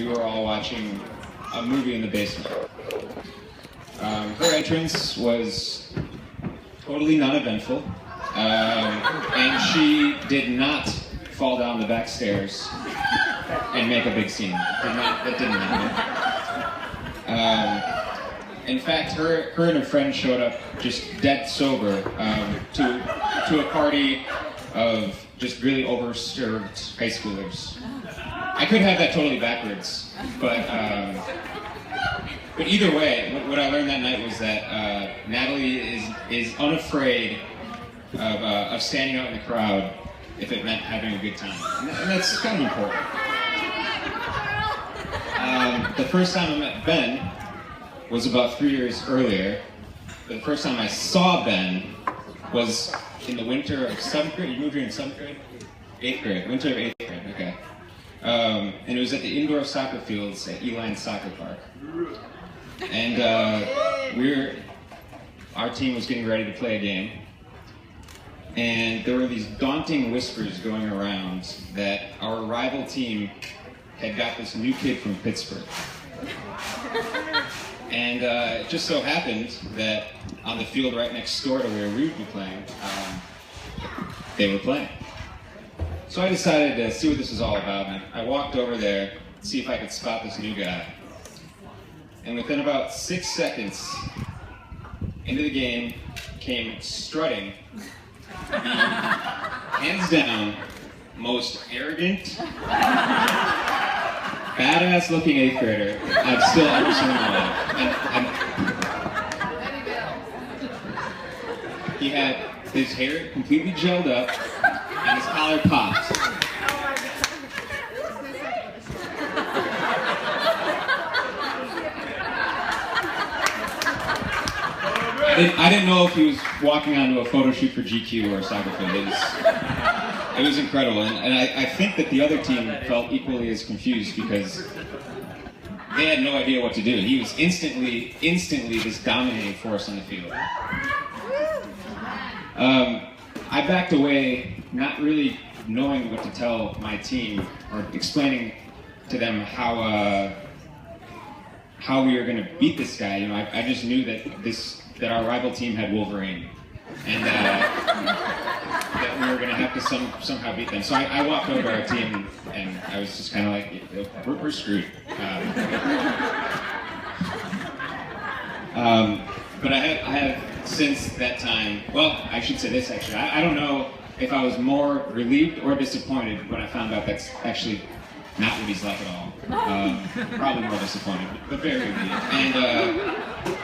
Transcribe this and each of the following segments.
we were all watching a movie in the basement. Her entrance was totally non-eventful, and she did not fall down the back stairs and make a big scene. That didn't happen. In fact, her and her friend showed up just dead sober to a party of just really overserved high schoolers. I could have that totally backwards, but either way, what I learned that night was that Natalie is unafraid of standing out in the crowd if it meant having a good time, and that's kind of important. The first time I met Ben was about 3 years earlier. The first time I saw Ben was in the winter of 7th grade. You moved here in 7th grade? 8th grade. Winter of 8th grade, okay. And it was at the indoor soccer fields at Eline Soccer Park. And our team was getting ready to play a game. And there were these daunting whispers going around that our rival team had got this new kid from Pittsburgh. And it just so happened that on the field right next door to where we would be playing, they were playing. So I decided to see what this was all about, and I walked over there to see if I could spot this new guy. And within about 6 seconds into the game came strutting the hands down most arrogant, badass looking 8th grader I've still ever seen in my life. He had his hair completely gelled up and his collar popped. I didn't know if he was walking onto a photo shoot for GQ or a soccer field. It was incredible, and I think that the other team felt equally as confused because they had no idea what to do. He was instantly this dominating force on the field. I backed away, not really knowing what to tell my team or explaining to them how we were going to beat this guy. You know, I just knew that our rival team had Wolverine, and that we were going to have to somehow beat them. So I walked over to our team, and I was just kind of like, we're screwed. But I have since that time, well, I should say this actually, I don't know if I was more relieved or disappointed when I found out that's actually not what he's like at all. Probably more disappointed, but very relieved. And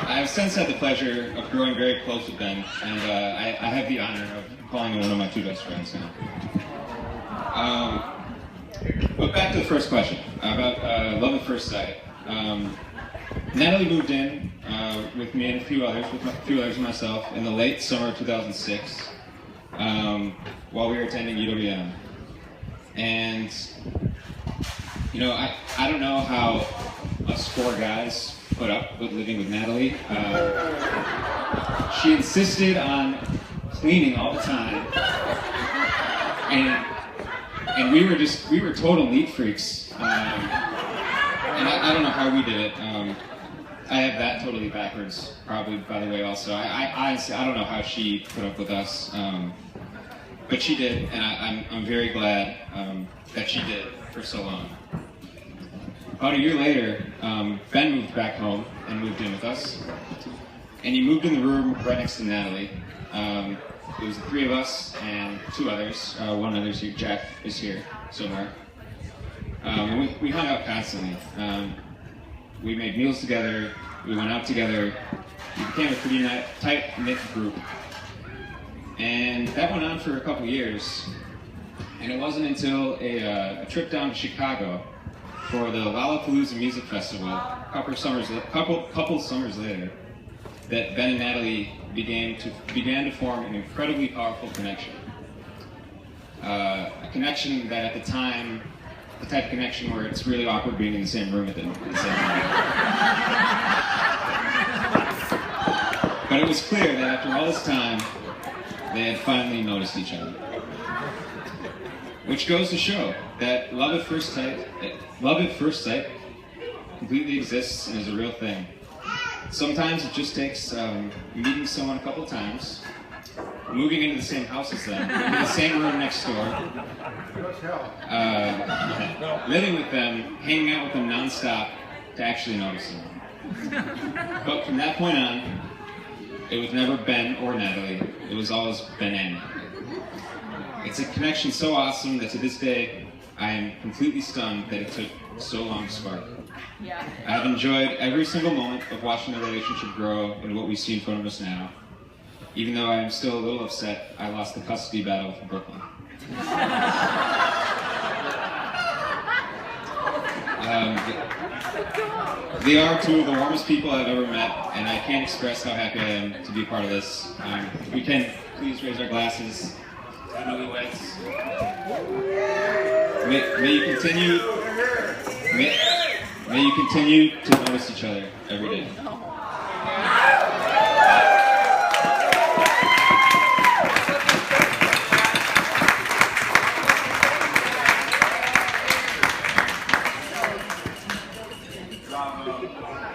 I have since had the pleasure of growing very close with Ben, and I have the honor of calling him one of my 2 best friends now. But back to the first question about love at first sight. Natalie moved in with me and a few others and myself in the late summer of 2006 while we were attending UWM. And you know, I don't know how us 4 guys put up with living with Natalie. She insisted on cleaning all the time, and we were total neat freaks. And I don't know how we did it. I have that totally backwards, probably, by the way, also. I honestly, I don't know how she put up with us, but she did, and I'm very glad that she did for so long. About a year later, Ben moved back home and moved in with us, and he moved in the room right next to Natalie. It was the 3 of us and 2 others. One other's here, Jack is here somewhere. And we hung out constantly. We made meals together, we went out together, we became a pretty tight-knit group. And that went on for a couple years. And it wasn't until a trip down to Chicago for the Lollapalooza Music Festival, a couple summers later, that Ben and Natalie began to form an incredibly powerful connection. A connection that at the time, the type of connection where it's really awkward being in the same room at the same time. But it was clear that after all this time, they had finally noticed each other. Which goes to show that love at first sight completely exists and is a real thing. Sometimes it just takes meeting someone a couple times, moving into the same house as them, in the same room next door, living with them, hanging out with them nonstop to actually notice them. But from that point on, it was never Ben or Natalie, it was always Ben and Natalie. It's a connection so awesome that to this day, I am completely stunned that it took so long to spark. Yeah. I've enjoyed every single moment of watching the relationship grow and what we see in front of us now. Even though I'm still a little upset, I lost the custody battle for Brooklyn. They are two of the warmest people I've ever met, and I can't express how happy I am to be a part of this. If we can, please raise our glasses. Newlyweds. May you continue. May you continue to notice each other every day. Bravo.